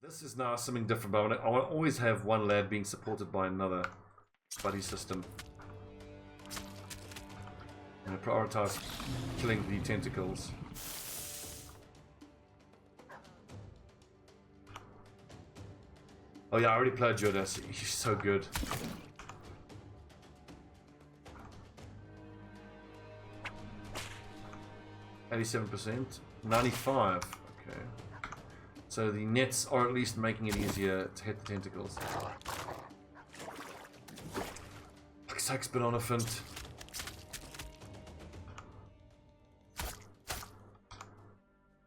This is now something different, but I want to always have one lad being supported by another buddy system. I'm going to prioritize killing the tentacles. Oh yeah, I already played Jodas. He's so good. %, 95. Okay. So the nets are at least making it easier to hit the tentacles. Fuck's sakes, banana fint.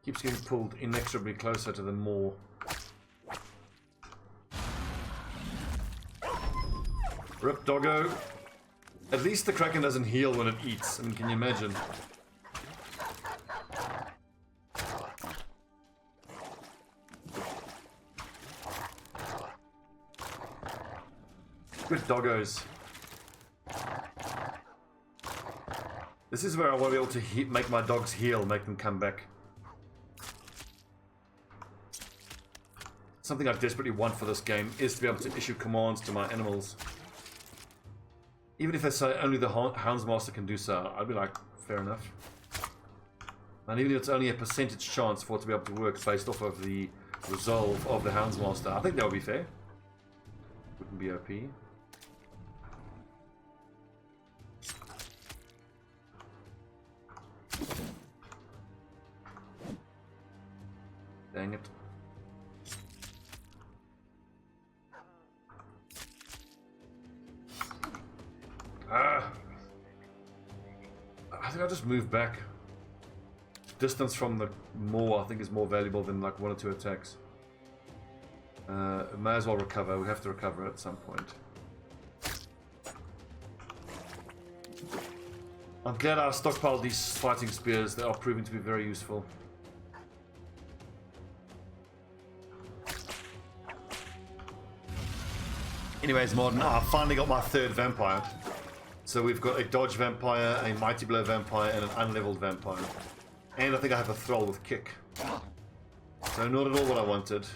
Keeps getting pulled inexorably closer to the maw. Rip doggo. At least the Kraken doesn't heal when it eats. I mean, can you imagine? Good doggos. This is where I want to be able to make my dogs heal, make them come back. Something I desperately want for this game is to be able to issue commands to my animals. Even if they say only the Houndsmaster can do so, I'd be like, fair enough. And even if it's only a percentage chance for it to be able to work based off of the resolve of the Houndsmaster, I think that would be fair. Wouldn't be OP. Dang it. Ah! I think I'll just move back. Distance from the maw I think is more valuable than like 1 or 2 attacks. May as well recover. We have to recover at some point. I'm glad I stockpiled these fighting spears. They are proving to be very useful. Anyways, Modern, I finally got my 3rd vampire. So we've got a dodge vampire, a mighty blow vampire, and an unleveled vampire. And I think I have a thrall with kick. So not at all what I wanted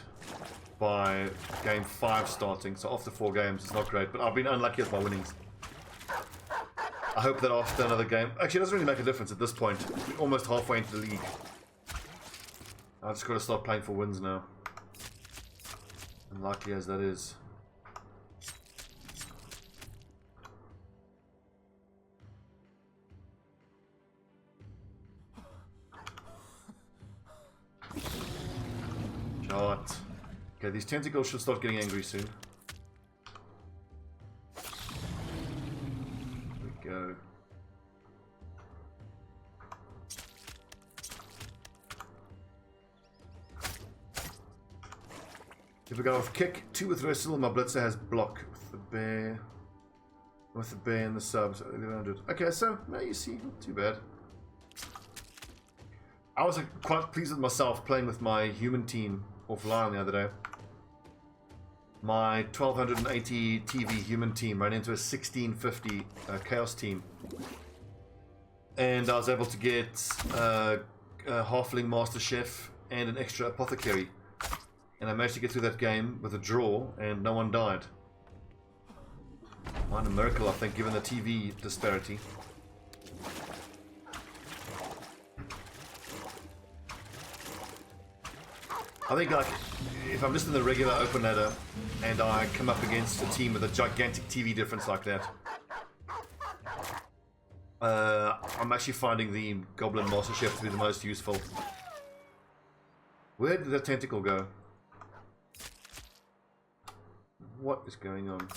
by game 5 starting. So after 4 games, it's not great, but I've been unlucky with my winnings. I hope that after another game... Actually, it doesn't really make a difference at this point. We're almost halfway into the league. I've just got to start playing for wins now. Unlikely as that is. Shot. Okay, these tentacles should start getting angry soon. There we go. If we go with kick, 2 with wrestle, my blitzer has block with the bear. With the bear and the subs at 1100. Okay, so now you see, not too bad. I was quite pleased with myself playing with my human team offline the other day. My 1280 TV human team ran into a 1650 chaos team. And I was able to get a halfling master chef and an extra apothecary. And I managed to get through that game with a draw and no one died. Quite a miracle, I think, given the TV disparity. I think, like, if I'm just in the regular open ladder and I come up against a team with a gigantic TV difference like that, I'm actually finding the Goblin Master Chef to be the most useful. Where did the tentacle go? What is going on?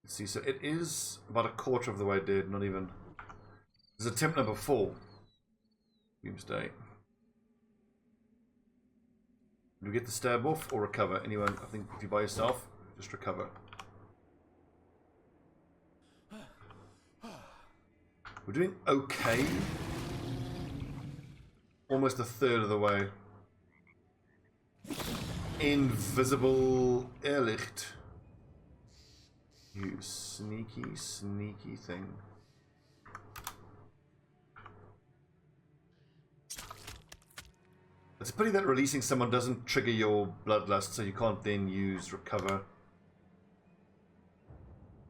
Let's see, so it is about a quarter of the way dead, not even. There's attempt number 4. Doomsday. Do we get the stab off or recover? Anyone? I think if you're by yourself, just recover. We're doing okay. Almost a third of the way. Invisible Airlicht. You sneaky, sneaky thing. It's a pity that releasing someone doesn't trigger your bloodlust, so you can't then use recover.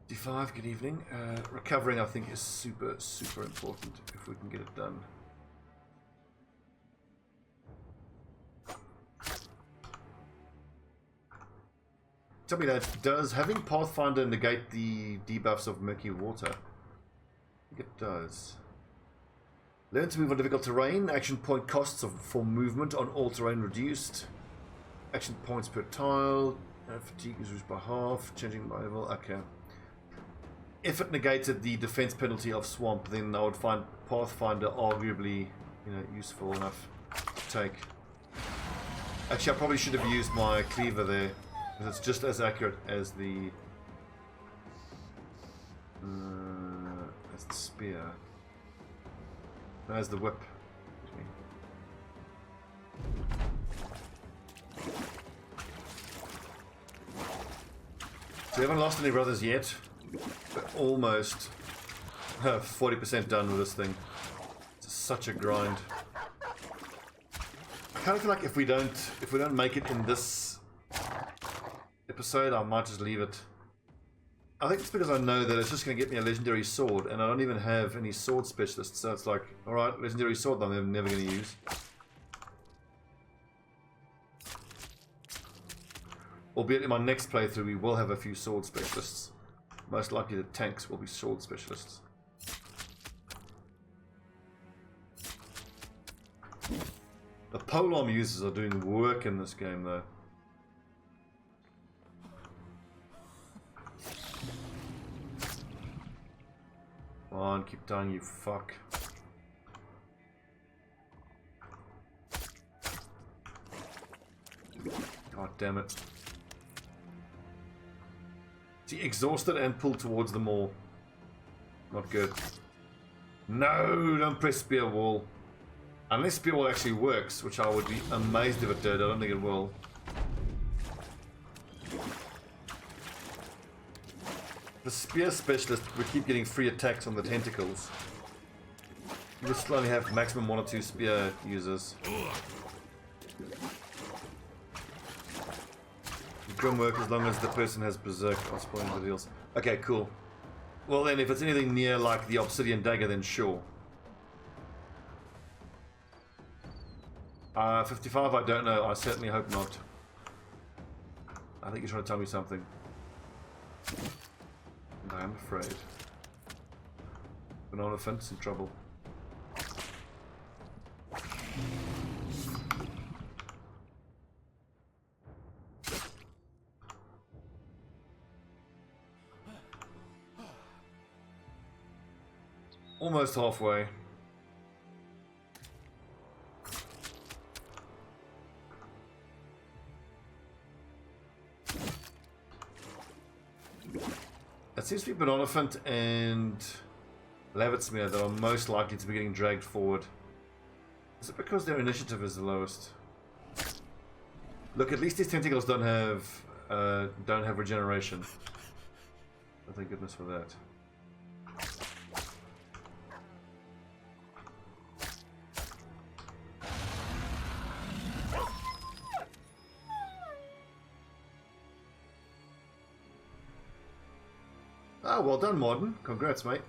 D5, good evening. Recovering, I think, is super, super important if we can get it done. Tell me that, does having Pathfinder negate the debuffs of murky water? I think it does. Learn to move on difficult terrain. Action point costs for movement on all terrain reduced. Action points per tile. Fatigue is reduced by half. Changing by level. Okay. If it negated the defense penalty of swamp, then I would find Pathfinder arguably, useful enough to take. Actually, I probably should have used my cleaver there, because it's just as accurate as the spear. As the whip. So we haven't lost any brothers yet. We're almost 40% done with this thing. It's such a grind. I kind of feel like if we don't make it in this episode, I might just leave it. I think it's because I know that it's just going to get me a legendary sword, and I don't even have any sword specialists, so it's like, alright, legendary sword that I'm never going to use. Albeit in my next playthrough we will have a few sword specialists. Most likely the tanks will be sword specialists. The polearm users are doing work in this game though. Come on, keep dying, you fuck. God damn it. See, exhausted and pulled towards the mall. Not good. No, don't press spear wall. Unless spear wall actually works, which I would be amazed if it did. I don't think it will. The spear specialist, we keep getting free attacks on the tentacles. You will still only have maximum 1 or 2 spear users. Grim work as long as the person has berserk or spoiling the deals. Okay, cool. Well then, if it's anything near like the obsidian dagger, then sure. 55, I don't know. I certainly hope not. I think you're trying to tell me something. And I am afraid. Banana fence in trouble. Almost halfway. It seems to be Banana Fint and Lavitsmere that are most likely to be getting dragged forward. Is it because their initiative is the lowest? Look, at least these tentacles don't have regeneration. Oh, thank goodness for that. Ah, well done, Morden. Congrats, mate.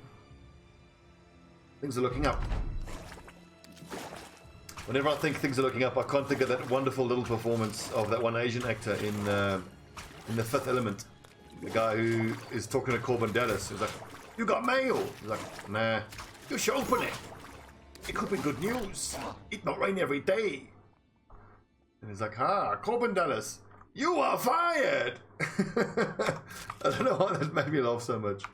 Things are looking up. Whenever I think things are looking up, I can't think of that wonderful little performance of that one Asian actor in The Fifth Element. The guy who is talking to Corbin Dallas. He's like, "You got mail?" He's like, "Nah." "You should open it. It could be good news. It not rain every day." And he's like, "Ah, Corbin Dallas, you are fired!" I don't know why that made me laugh so much.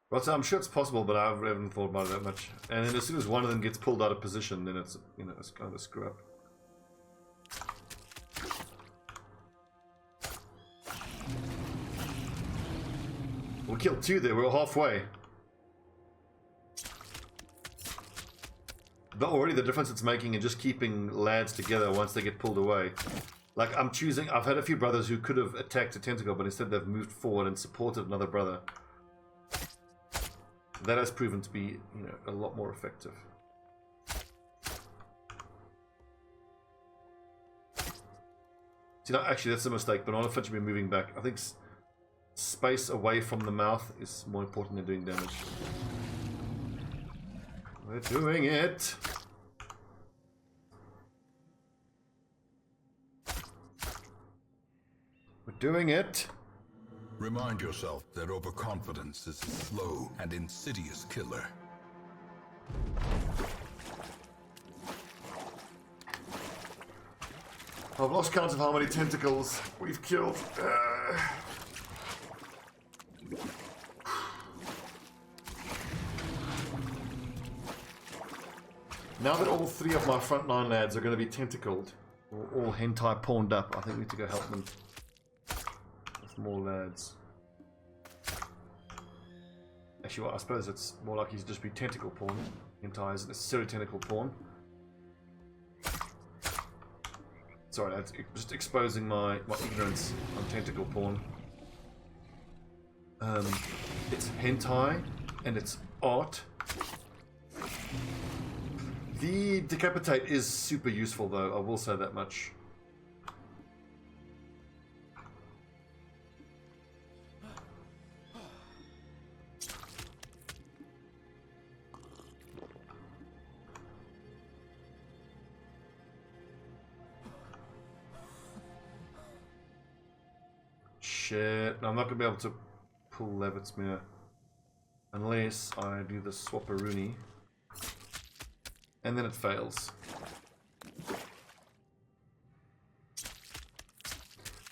Well, so I'm sure it's possible, but I haven't thought about it that much. And then as soon as one of them gets pulled out of position, then it's, it's kind of a screw up. We killed 2 there, we're halfway. But already the difference it's making in just keeping lads together once they get pulled away. Like, I've had a few brothers who could have attacked a tentacle, but instead they've moved forward and supported another brother. That has proven to be, you know, a lot more effective. See, no, actually, that's a mistake. Banana Flint should be moving back. I think space away from the mouth is more important than doing damage. We're doing it! We're doing it! Remind yourself that overconfidence is a slow and insidious killer. I've lost count of how many tentacles we've killed. Now that all 3 of my frontline lads are going to be tentacled, or all hentai pawned up, I think we need to go help them with more lads. Actually, well, I suppose it's more likely to just be tentacle porn. Hentai isn't necessarily tentacle porn. Sorry, that's just exposing my ignorance on tentacle porn. It's hentai, and it's art. The decapitate is super useful, though, I will say that much. Shit, I'm not going to be able to pull Levitsmere unless I do the Swapperoonie. And then it fails.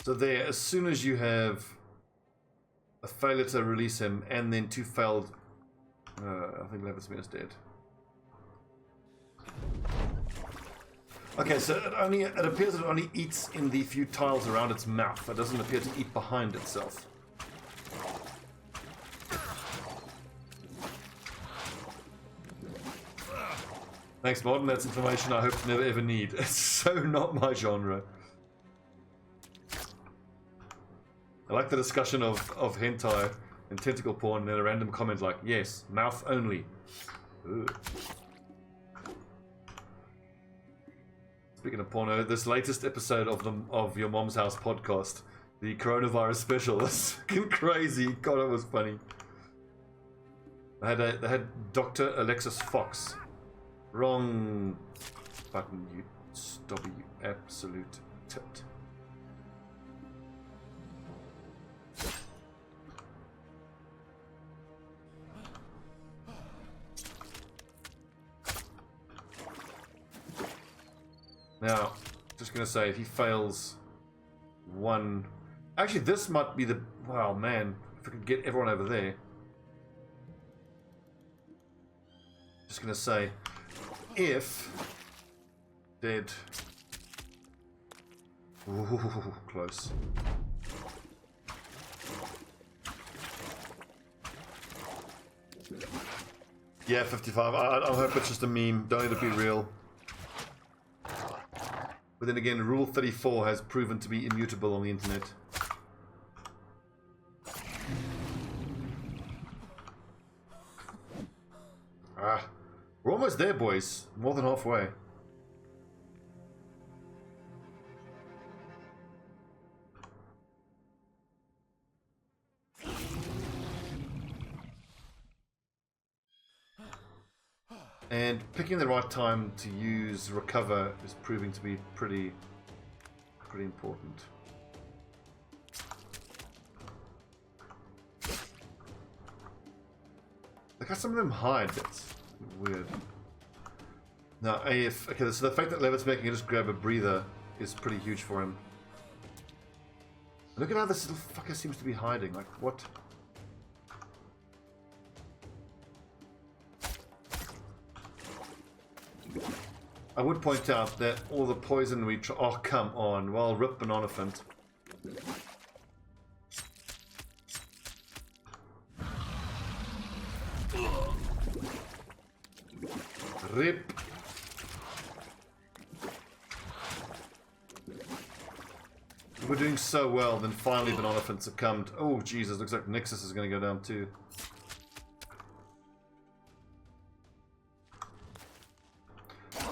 So there, as soon as you have a failure to release him and then 2 failed, I think Levitsmere is dead. Okay, so it appears that it only eats in the few tiles around its mouth. It doesn't appear to eat behind itself. Thanks, Modern. That's information I hope to never ever need. It's so not my genre. I like the discussion of hentai and tentacle porn and then a random comment like, yes, mouth only. Ugh. Speaking of porno, this latest episode of Your Mom's House podcast, the coronavirus special, is fucking crazy. God, it was funny. They had Dr. Alexis Fox. Wrong button, you Stobbie, you absolute tit. Now, just gonna say, if he fails 1... Actually, this might be the... Wow, man. If we could get everyone over there. Just gonna say... If dead. Ooh, close. Yeah, 55. I hope it's just a meme. Don't let it be real. But then again, Rule 34 has proven to be immutable on the internet. We're almost there, boys. More than halfway. And picking the right time to use recover is proving to be pretty important. Look how some of them hide. That's weird. Now, okay, so the fact that Levit's making him just grab a breather is pretty huge for him. Look at how this little fucker seems to be hiding. Like, what? I would point out that all the poison we try... Oh, come on. Well, rip Banana Flint. Rip. We're doing so well, then finally Banana Flint succumbed. Oh, Jesus, looks like Nexus is going to go down too.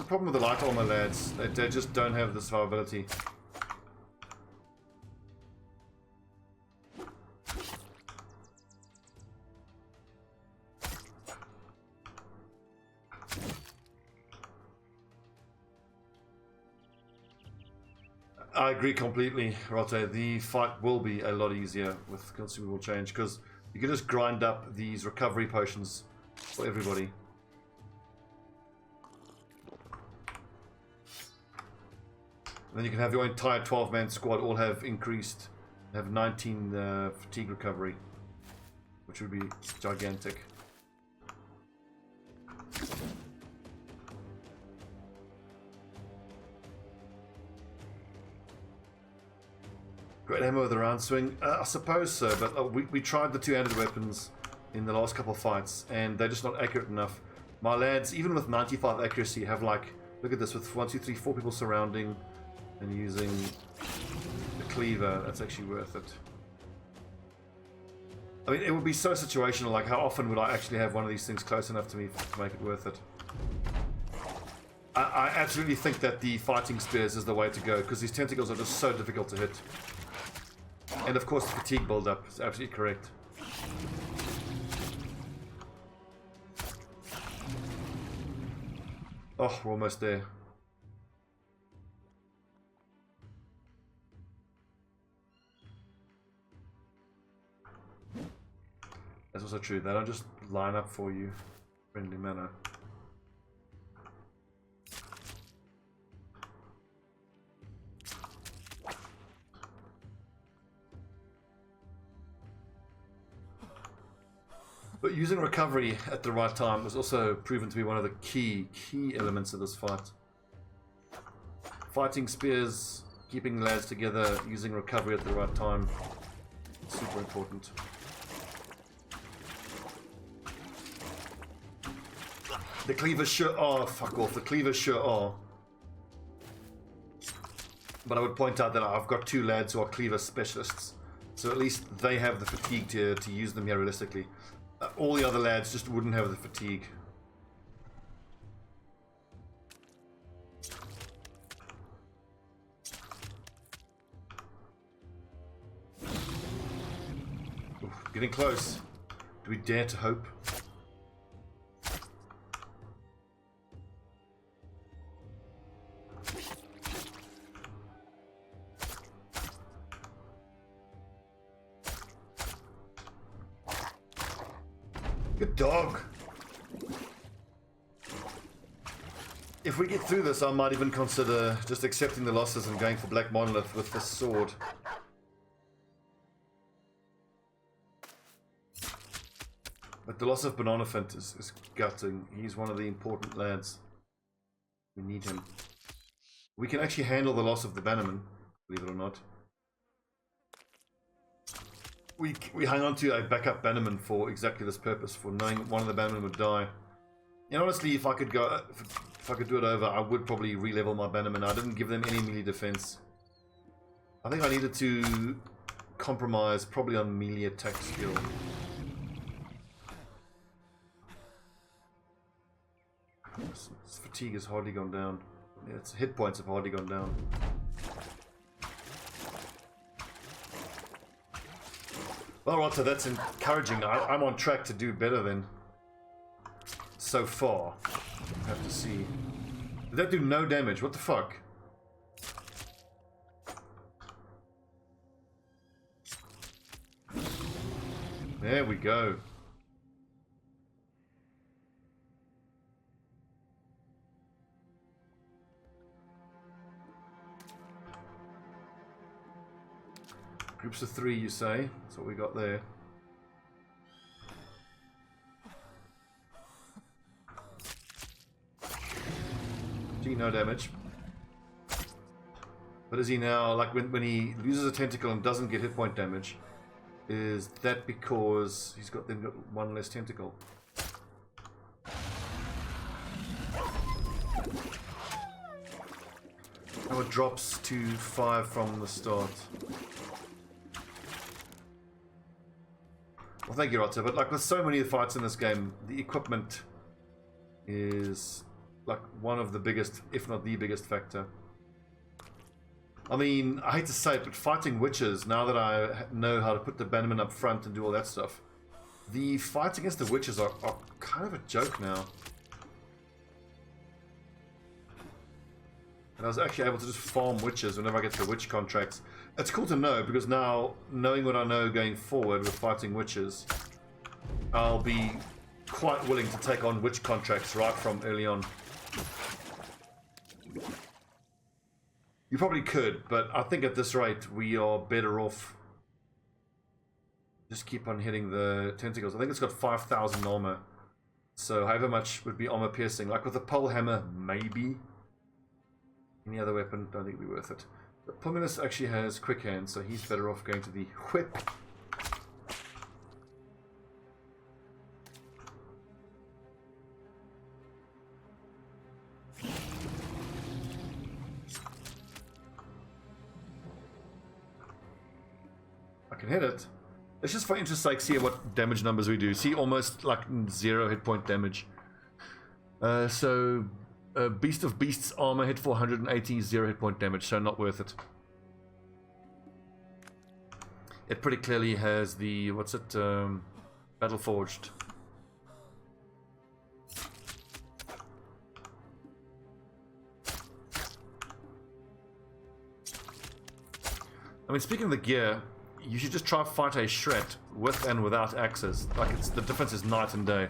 problem with the light armor lads. They just don't have the survivability. I agree completely, Rotte. The fight will be a lot easier with consumable change because you can just grind up these recovery potions for everybody. And then you can have your entire 12-man squad all have increased, have 19 fatigue recovery, which would be gigantic. Great ammo with the round swing? I suppose so, but we tried the two-handed weapons in the last couple of fights, and they're just not accurate enough. My lads, even with 95 accuracy, have like, look at this, with 1, 2, 3, 4 people surrounding and using the cleaver, that's actually worth it. I mean, it would be so situational, like how often would I actually have one of these things close enough to me to make it worth it? I absolutely think that the fighting spears is the way to go, because these tentacles are just so difficult to hit. And of course the fatigue build-up is absolutely correct. Oh, we're almost there. That's also true, they don't just line up for you in a friendly manner. But using recovery at the right time was also proven to be one of the key elements of this fight. Fighting spears, keeping the lads together, using recovery at the right time, super important. The cleavers sure are, fuck off, the cleavers sure are. But I would point out that I've got 2 lads who are cleaver specialists, so at least they have the fatigue to use them here realistically. All the other lads just wouldn't have the fatigue. Oof, getting close. Do we dare to hope? Good dog. If we get through this, I might even consider just accepting the losses and going for Black Monolith with this sword. But the loss of Banana Fint is gutting. He's one of the important lads. We need him. We can actually handle the loss of the Bannerman, believe it or not. We hang on to a backup Bannerman for exactly this purpose, for knowing one of the Bannermen would die. And honestly, if I could do it over, I would probably re-level my Bannerman. I didn't give them any melee defense. I think I needed to compromise probably on melee attack skill. Its fatigue has hardly gone down. Yeah, its hit points have hardly gone down. Well, Rotter, that's encouraging. I'm on track to do better than so far. I have to see. Did that do no damage? What the fuck? There we go. Groups of 3, you say? That's what we got there. Gee, no damage. But is he now, like when he loses a tentacle and doesn't get hit point damage, is that because he's got then got 1 less tentacle? Now it drops to 5 from the start. Well, thank you, Rotter, but like with so many fights in this game, the equipment is like one of the biggest, if not the biggest factor. I mean, I hate to say it, but fighting witches, now that I know how to put the bannerman up front and do all that stuff, the fights against the witches are kind of a joke now. And I was actually able to just farm witches whenever I get the witch contracts. It's cool to know, because now, knowing what I know going forward with fighting witches, I'll be quite willing to take on witch contracts right from early on. You probably could, but I think at this rate we are better off. Just keep on hitting the tentacles. I think it's got 5,000 armor. So however much would be armor piercing. Like with the pole hammer, maybe. Any other weapon, don't think it'd be worth it. But Pulminus actually has quick hands, so he's better off going to the whip. I can hit it. Let's just for interest's sake see what damage numbers we do. See almost like 0 hit point damage. Beast of Beasts armor hit 480, 0 hit point damage, so not worth it. It pretty clearly has the, what's it, Battle Forged. I mean, speaking of the gear, you should just try fight a shred with and without axes. Like, the difference is night and day.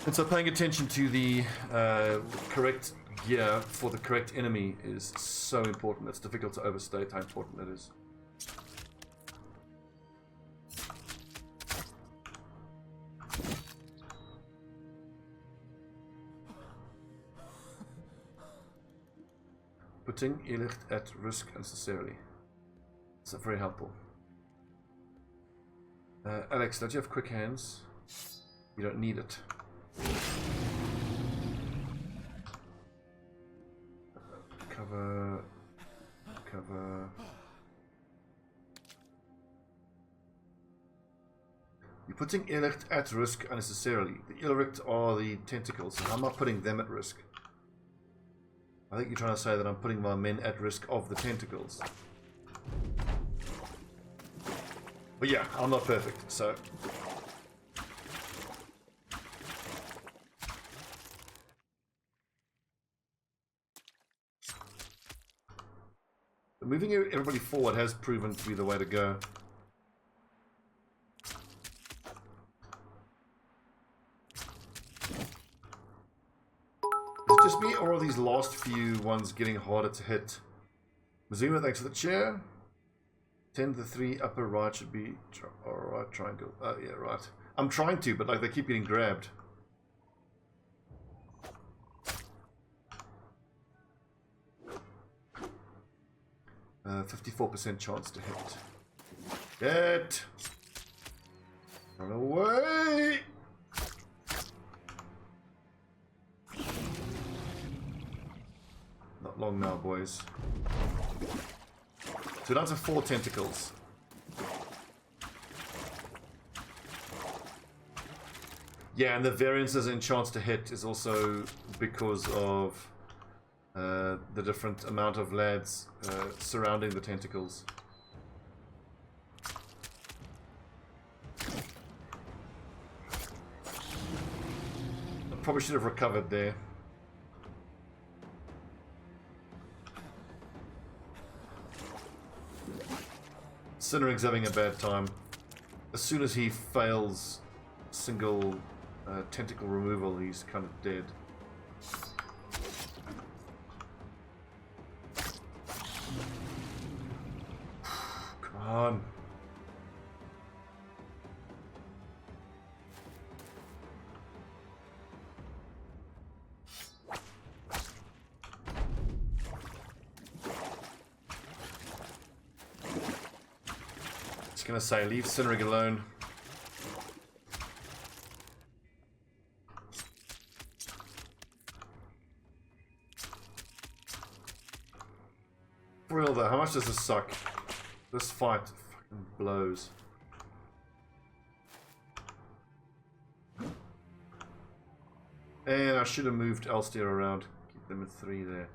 And so paying attention to the correct gear for the correct enemy is so important. It's difficult to overstate how important it is. Putting Irlicht at risk unnecessarily. It's very helpful. Alex, don't you have quick hands? You don't need it. Cover. You're putting Irlicht at risk unnecessarily. The Irlicht are the tentacles, and I'm not putting them at risk. I think you're trying to say that I'm putting my men at risk of the tentacles. But yeah, I'm not perfect, so... Moving everybody forward has proven to be the way to go. Is it just me, or are these last few ones getting harder to hit? Mazuma, thanks for the chair. 10 to 3 upper right should be... Alright, triangle. Oh, yeah, right. I'm trying to, but like they keep getting grabbed. 54% chance to hit. Get! Run away! Not long now, boys. So down to 4 tentacles. Yeah, and the variances in chance to hit is also because of the different amount of lads surrounding the tentacles. I probably should have recovered there. Cinnering's having a bad time. As soon as he fails single tentacle removal, he's kind of dead. Come on. Just gonna say, leave Cinnering alone. For real though, how much does this suck? This fight fucking blows. And I should have moved Elster around. Keep them at 3 there.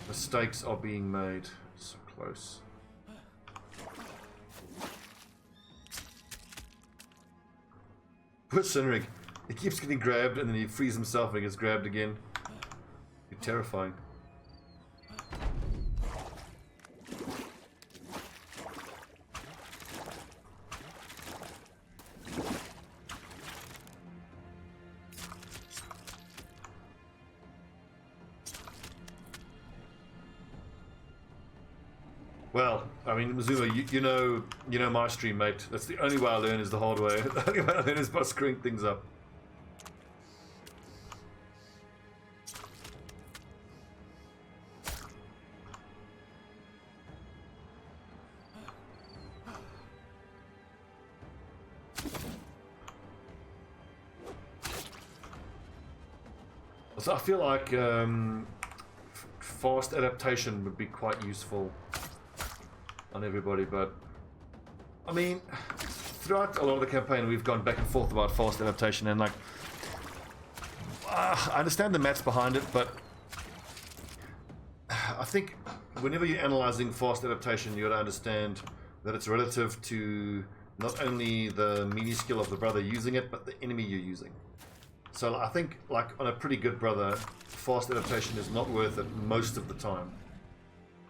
Mistakes are being made. So close. Poor Sinrig. He keeps getting grabbed and then he frees himself and he gets grabbed again. You're terrifying. Well, I mean, Mazuma, you know my stream, mate. That's the only way I learn is the hard way. The only way I learn is by screwing things up. So I feel like fast adaptation would be quite useful on everybody, but I mean, throughout a lot of the campaign we've gone back and forth about fast adaptation, and like I understand the maths behind it, but I think whenever you're analyzing fast adaptation, you got to understand that it's relative to not only the melee skill of the brother using it, but the enemy you're using. So I think, like, on a pretty good brother, fast adaptation is not worth it most of the time.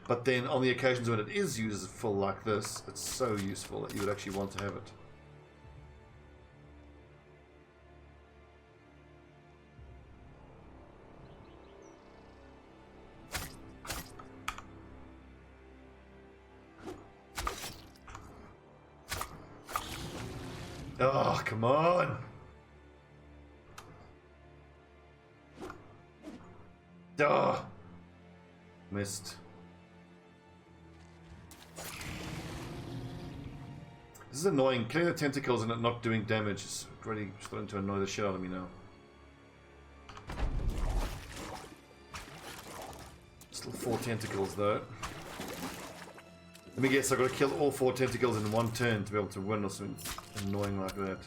But then on the occasions when it is useful like this, it's so useful that you would actually want to have it. Oh, come on! Oh, missed. This is annoying. Killing the tentacles and it not doing damage is really starting to annoy the shit out of me now. Still 4 tentacles though. Let me guess, I've got to kill all 4 tentacles in one turn to be able to win or something annoying like that.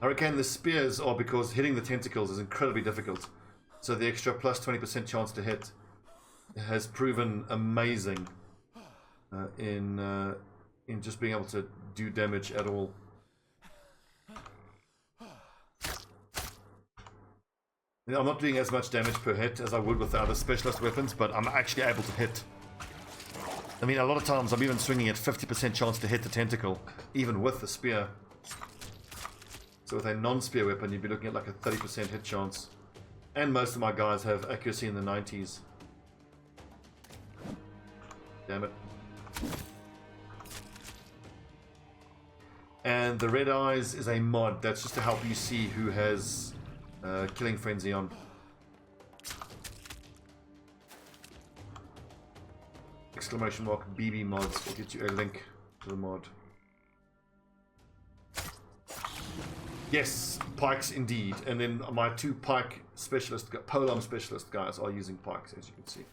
I reckon the spears are because hitting the tentacles is incredibly difficult. So the extra plus 20% chance to hit has proven amazing in just being able to do damage at all. I'm not doing as much damage per hit as I would with the other specialist weapons, but I'm actually able to hit. I mean, a lot of times I'm even swinging at 50% chance to hit the tentacle, even with the spear. So with a non-spear weapon, you'd be looking at like a 30% hit chance. And most of my guys have accuracy in the 90s. Damn it. And the red eyes is a mod that's just to help you see who has killing frenzy on. Exclamation mark BB mods will get you a link to the mod. Yes, pikes indeed. And then my 2 pike specialist, polearm specialist guys are using pikes, as you can see.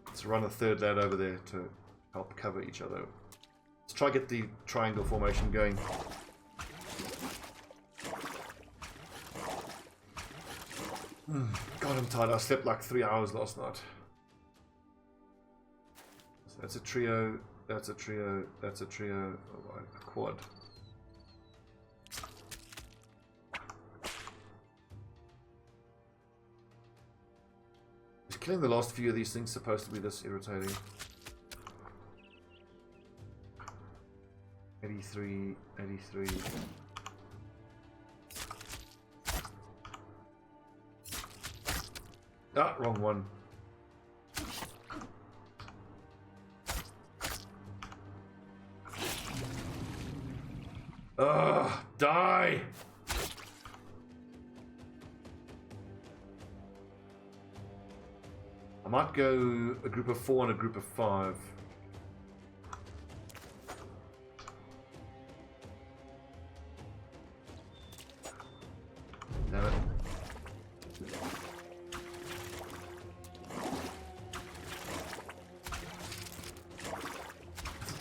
Let's run a 3rd lad over there to help cover each other. Let's try to get the triangle formation going. God, I'm tired. I slept like 3 hours last night. So that's a trio. That's a trio, that's a trio, oh, a quad. Is killing the last few of these things supposed to be this irritating? 83, 83. Ah, wrong one. Ugh, die! I might go a group of 4 and a group of 5. Damn it.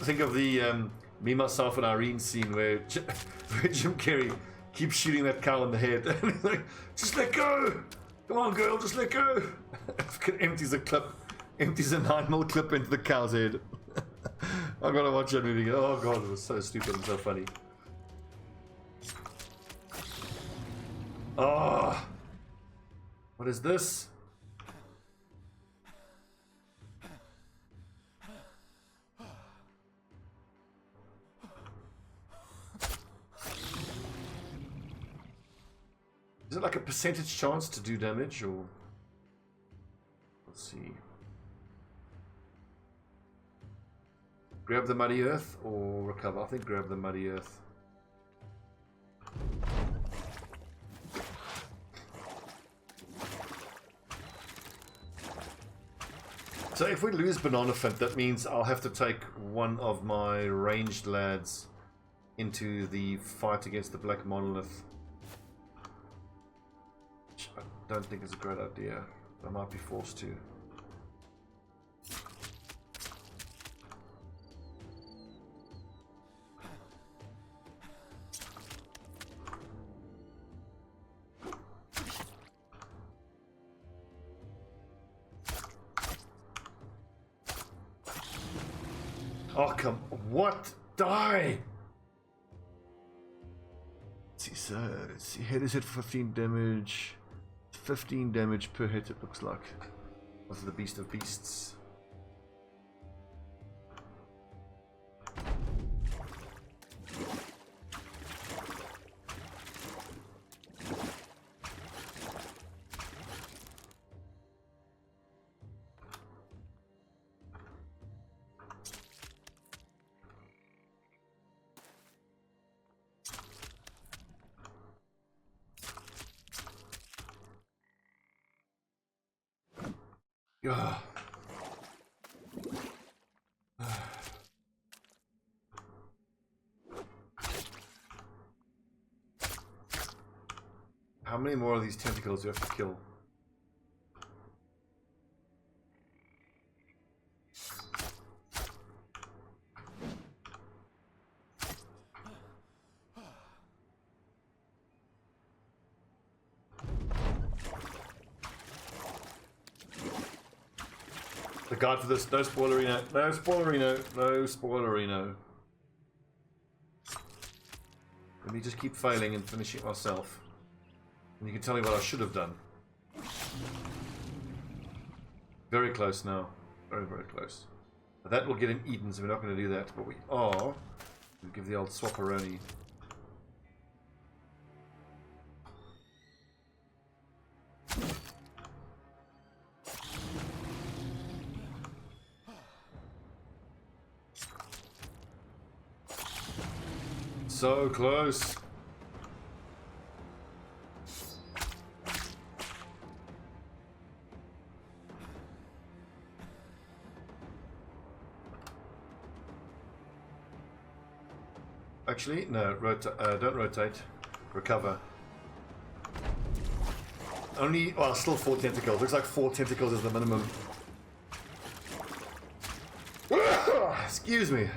think of the me, myself, and Irene scene where, where Jim Carrey keeps shooting that cow in the head. And he's like, just let go! Come on, girl, just let go! Empties a 9mm clip into the cow's head. I gotta watch that movie again. Oh god, it was so stupid and so funny. Oh, what is this? Is it like a percentage chance to do damage, or let's see. Grab the muddy earth or recover? I think grab the muddy earth. So if we lose Banana Flint, that means I'll have to take one of my ranged lads into the fight against the Black Monolith. Which I don't think is a great idea. I might be forced to. Oh, come... What? Die! Let's see, so... Let's see, head is hit for 15 damage. 15 damage per hit, it looks like. Of the Beast of Beasts. Ugh. How many more of these tentacles do you have to kill? The guide for this, no spoilerino, no spoilerino, no spoilerino. Let me just keep failing and finish it myself. And you can tell me what I should have done. Very close now. Very, very close. But that will get him eaten, so we're not going to do that. But we are. We'll give the old swapperoni. So close. Actually, no, don't rotate. Recover. Only, well, still 4 tentacles. Looks like 4 tentacles is the minimum. Excuse me.